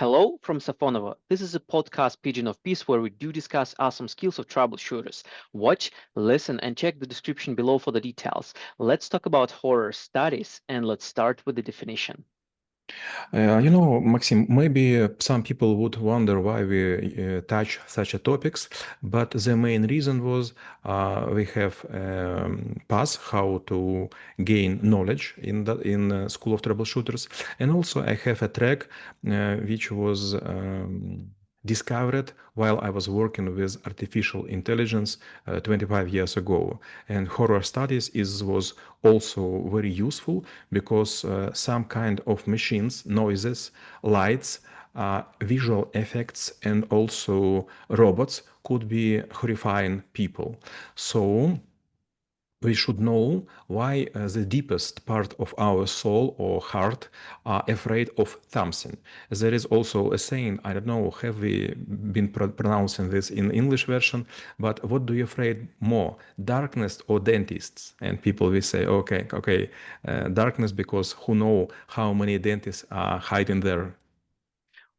Hello from Safonovo. This is a podcast Pigeon of Peace where we do discuss awesome skills of troubleshooters. Watch, listen, and check the description below for the details. Let's talk about horror studies and let's start with the definition. Maxim, maybe some people would wonder why we touch such a topics, but the main reason was we have path how to gain knowledge in School of Troubleshooters, and also I have a track which was discovered while I was working with artificial intelligence 25 years ago. And horror studies was also very useful because some kind of machines, noises, lights, visual effects, and also robots could be horrifying people. So we should know why the deepest part of our soul or heart are afraid of something. There is also a saying, I don't know, have we been pronouncing this in English version, but what do you afraid more, darkness or dentists? And people will say, okay, darkness, because who know how many dentists are hiding there.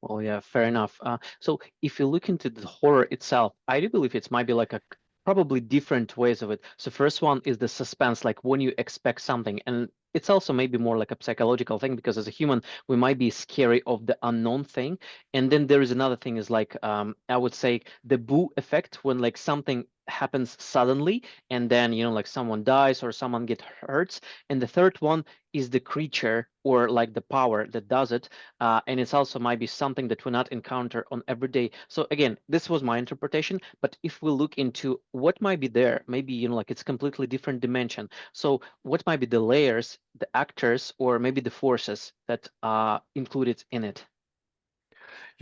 Oh yeah, fair enough. So if you look into the horror itself, I do believe it might be like a probably different ways of it. So first one is the suspense, like when you expect something, and it's also maybe more like a psychological thing because as a human we might be scary of the unknown thing. And then there is another thing is like I would say the boo effect when like something happens suddenly and then like someone dies or someone get hurts. And the third one is the creature or like the power that does it, and it's also might be something that we not encounter on every day. So again, this was my interpretation, but if we look into what might be there, maybe like it's completely different dimension. So what might be the layers, the actors, or maybe the forces that are included in it?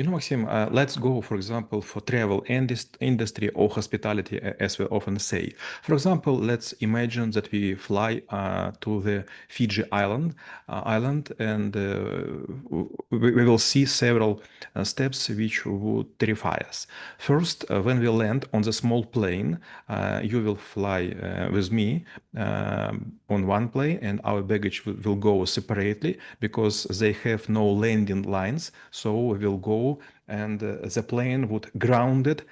Maxim, let's go, for example, for travel industry or hospitality, as we often say. For example, let's imagine that we fly to the Fiji island, and we will see several steps which would terrify us. First, when we land on the small plane, you will fly with me on one plane, and our baggage will go separately because they have no landing lines. So we will go, and the plane would grounded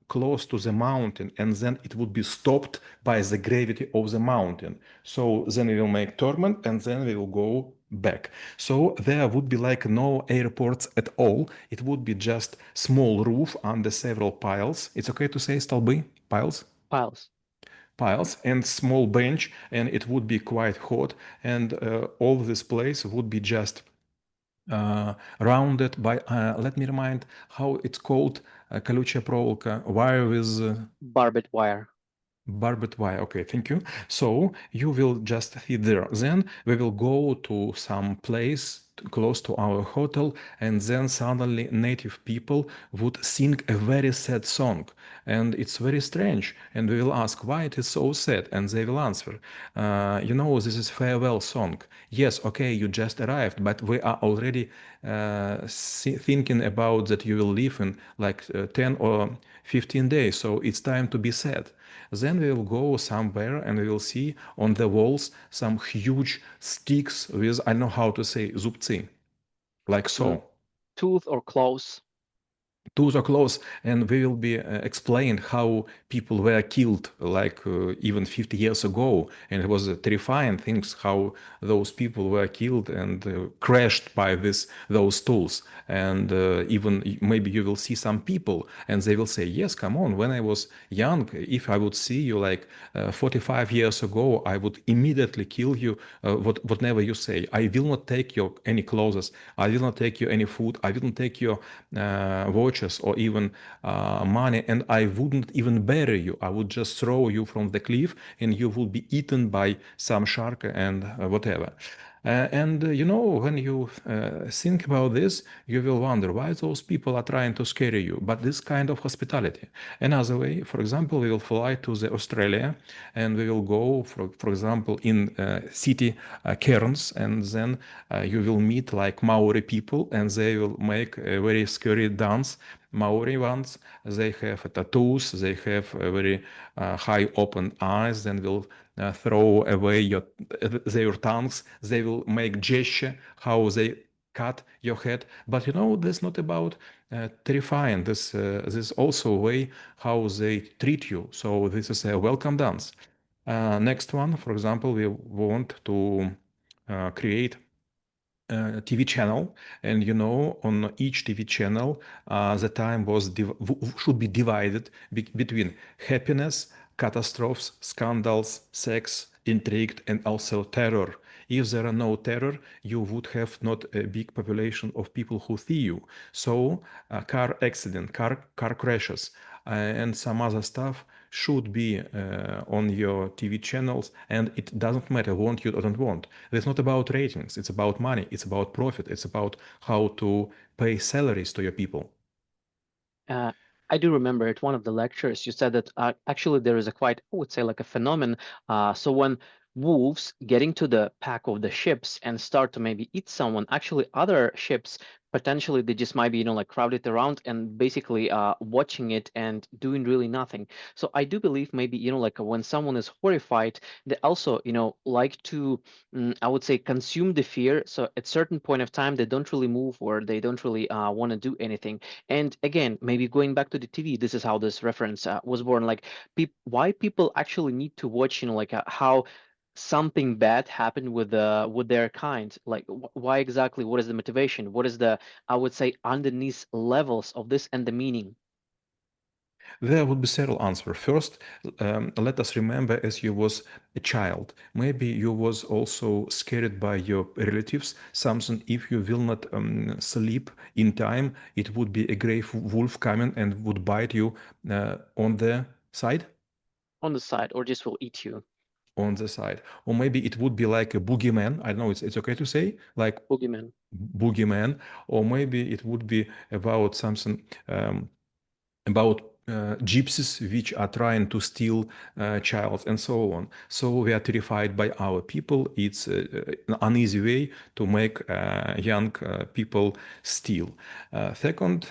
close to the mountain, and then it would be stopped by the gravity of the mountain. So then we will make torment, and then we will go back. So there would be like no airports at all. It would be just small roof under several piles. It's okay to say stolby, piles? Piles. Piles and small bench, and it would be quite hot, and all this place would be just rounded by, let me remind how it's called, колючая проволока, wire with Barbed wire. barbed wire. Okay, thank you. So you will just sit there. Then we will go to some place close to our hotel, and then suddenly native people would sing a very sad song, and it's very strange. And we will ask why it is so sad, and they will answer, this is farewell song. Yes, okay, you just arrived, but we are already thinking about that you will live in like 10 or 15 days, so it's time to be sad. Then we will go somewhere and we will see on the walls some huge sticks with, I don't know how to say, zubci, like Mm, so. tooth or claws. Tools are close, and we will be explained how people were killed like even 50 years ago, and it was terrifying things how those people were killed and crashed by those tools. And even maybe you will see some people and they will say, yes, come on, when I was young, if I would see you like 45 years ago, I would immediately kill you, whatever you say. I will not take your any clothes, I will not take you any food, I will not take your watches or even money, and I wouldn't even bury you. I would just throw you from the cliff and you would be eaten by some shark and whatever. When you think about this, you will wonder why those people are trying to scare you. But this kind of hospitality. Another way, for example, we will fly to the Australia, and we will go, for example, in city cairns, and then you will meet like Maori people, and they will make a very scary dance. Maori ones, they have tattoos, they have a very high open eyes, then will throw away their tongues, they will make gesture how they cut your head. But that's not about terrifying. This is also a way how they treat you. So this is a welcome dance. Next one, for example, we want to create TV channel, and on each TV channel, the time was should be divided between happiness, catastrophes, scandals, sex, intrigue, and also terror. If there are no terror, you would have not a big population of people who see you. So, car accident, car crashes, and some other stuff should be on your TV channels, and it doesn't matter want you or don't want. It's not about ratings, it's about money, it's about profit, it's about how to pay salaries to your people. Uh, I do remember at one of the lectures you said that actually there is a quite, I would say, like a phenomenon. So when wolves get into the pack of the ships and start to maybe eat someone, actually other ships potentially they just might be like crowded around and basically watching it and doing really nothing. So I do believe maybe like when someone is horrified, they also like to I would say consume the fear. So at certain point of time they don't really move or they don't really want to do anything. And again, maybe going back to the TV, this is how this reference was born. Like, why people actually need to watch, like how something bad happened with their kind. Like, why exactly? What is the motivation? What is the, I would say, underneath levels of this and the meaning? There would be several answers. First, let us remember as you was a child. Maybe you was also scared by your relatives. Something if you will not sleep in time, it would be a grey wolf coming and would bite you on the side. On the side, or just will eat you. On the side, or maybe it would be like a boogeyman. I don't know. It's okay to say like Boogeyman. boogeyman, or maybe it would be about something. About gypsies which are trying to steal child and so on. So we are terrified by our people. It's an uneasy way to make young people steal. Second,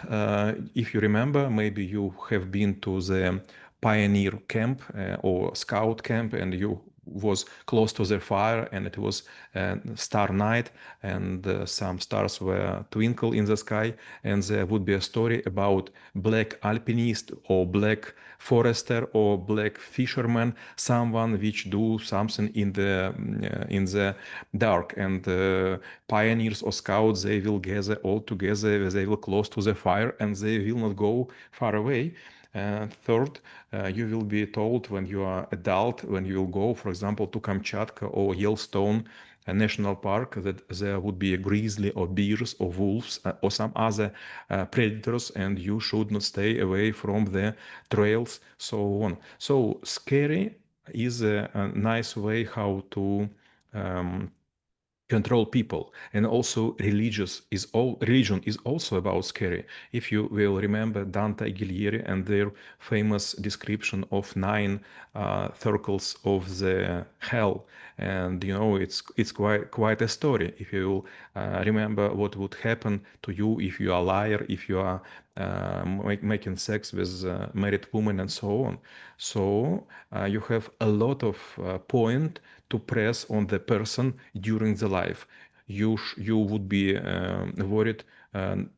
if you remember, maybe you have been to the pioneer camp or scout camp, and you was close to the fire, and it was star night, and some stars were twinkle in the sky, and there would be a story about black alpinist or black forester or black fisherman, someone which do something in the dark, and pioneers or scouts, they will gather all together, they will close to the fire, and they will not go far away. Third, you will be told when you are adult, when you will go, for example, to Kamchatka or Yellowstone national park, that there would be a grizzly or bears or wolves or some other predators, and you should not stay away from the trails, so on. So scary is a nice way how to control people. And also religion is also about scary. If you will remember Dante Alighieri and their famous description of 9 circles of the hell, and it's quite a story. If you will remember what would happen to you if you are a liar, if you are making sex with married women and so on. So you have a lot of point to press on the person during the life. You would be worried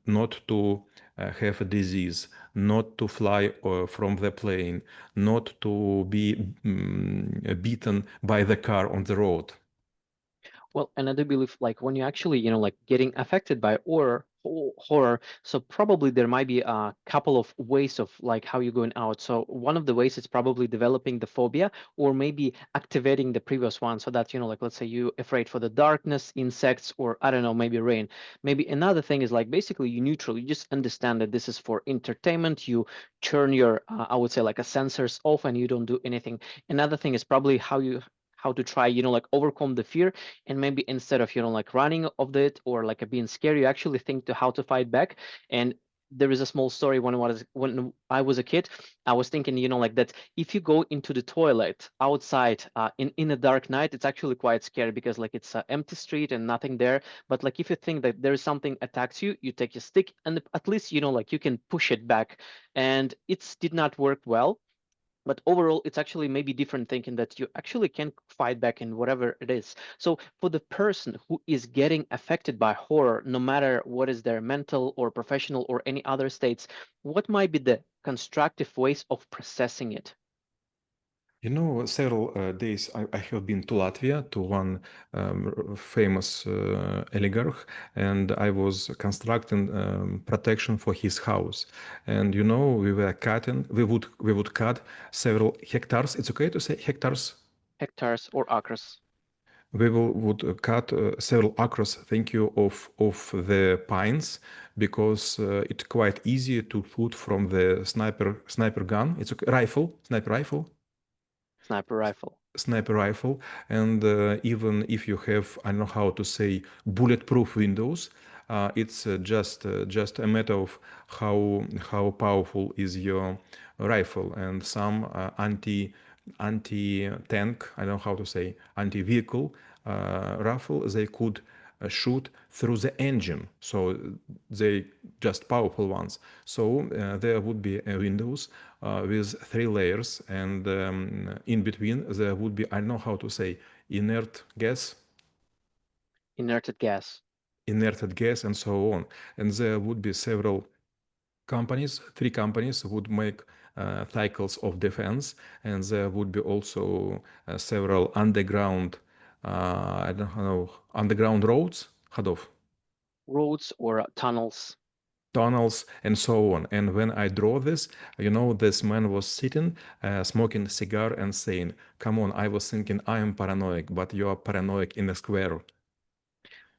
not to have a disease, not to fly from the plane, not to be beaten by the car on the road. Well, and I do believe like when you actually, like getting affected by or horror, so probably there might be a couple of ways of like how you're going out. So one of the ways is probably developing the phobia or maybe activating the previous one so that, like let's say you afraid for the darkness, insects, or I don't know, maybe rain. Maybe another thing is like basically you neutral, you just understand that this is for entertainment. You turn your, I would say like a sensors off and you don't do anything. Another thing is probably how to try, like overcome the fear and maybe instead of like running of it or like being scared you actually think to how to fight back. And there is a small story when I was a kid. I was thinking like that if you go into the toilet outside in a dark night, it's actually quite scary because like it's an empty street and nothing there. But like if you think that there is something attacks you, you take your stick and at least like you can push it back. And it did not work well. But overall, it's actually maybe different thinking that you actually can fight back in whatever it is. So for the person who is getting affected by horror, no matter what is their mental or professional or any other states, what might be the constructive ways of processing it? You know, several days I have been to Latvia to one famous oligarch, and I was constructing protection for his house. And you know, we would cut several hectares. It's okay to say hectares. Hectares or acres? We would cut several acres, thank you, of the pines because it's quite easy to shoot from the sniper gun. It's okay, Sniper rifle. sniper rifle, and even if you have, I don't know how to say, bulletproof windows, it's just a matter of how powerful is your rifle. And some anti tank, I don't know how to say, anti vehicle rifle, they could shoot through the engine, so they just powerful ones. So there would be windows with 3 layers, and in between there would be, I don't know how to say, inert gas, Inerted gas. inerted gas, and so on. And there would be several companies, 3 companies would make cycles of defense, and there would be also several underground, I don't know, underground roads, ходов, Roads or tunnels. tunnels, and so on. And when I draw this, you know, this man was sitting, smoking a cigar and saying, "Come on, I was thinking I am paranoid, but you are paranoid in a square."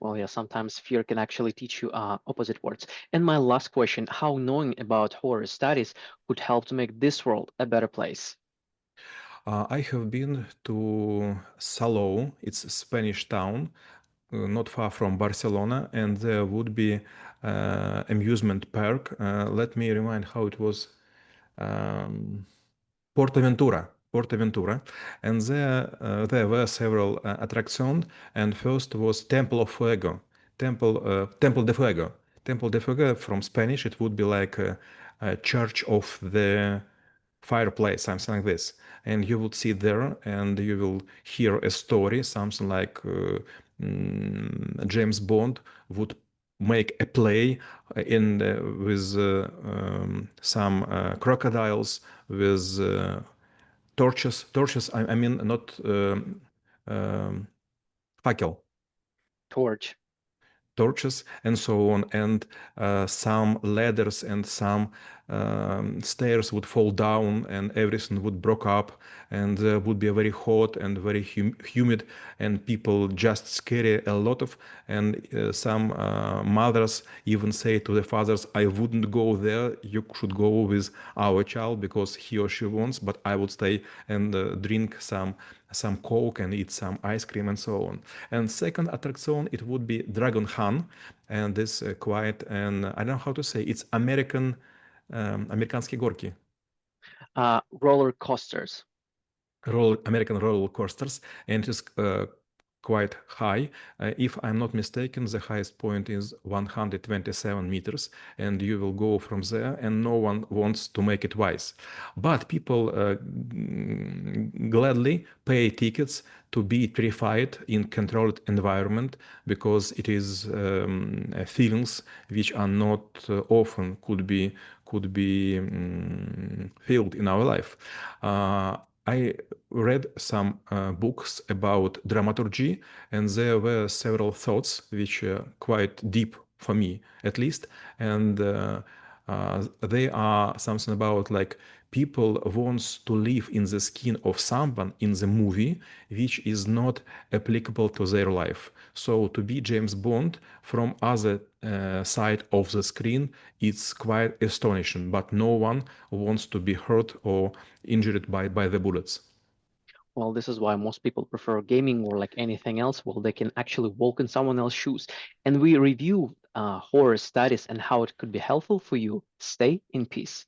Well, yeah, sometimes fear can actually teach you opposite words. And my last question, how knowing about horror studies could help to make this world a better place? I have been to Salou, it's a Spanish town, not far from Barcelona, and there would be amusement park. Let me remind how it was. Um, Portaventura, and there were several attractions. And first was Temple of Fuego, Temple de Fuego, Temple de Fuego. From Spanish, it would be like a church of the fireplace, something like this. And you would sit there, and you will hear a story, something like James Bond would make a play in with some crocodiles with torches. I mean, not um, факел, Torch. torches, and so on. And some ladders and some stairs would fall down, and everything would broke up, and would be very hot and very humid, and people just scary a lot of. And some mothers even say to the fathers, "I wouldn't go there, you should go with our child because he or she wants, but I would stay and drink some coke and eat some ice cream," and so on. And second attraction, it would be Dragon Han, and this quite, and I don't know how to say, it's American, американские горки, Roller coasters. American roller coasters, and it is quite high. If I'm not mistaken, the highest point is 127 meters, and you will go from there, and no one wants to make it twice. But people gladly pay tickets to be terrified in controlled environment because it is feelings which are not often could be felt in our life. I read some books about dramaturgy, and there were several thoughts which are quite deep for me, at least. And they are something about like people wants to live in the skin of someone in the movie which is not applicable to their life. So to be James Bond from other side of the screen, it's quite astonishing, but no one wants to be hurt or injured by the bullets. Well, this is why most people prefer gaming or like anything else. Well, they can actually walk in someone else's shoes. And we review horror studies and how it could be helpful for you. Stay in peace.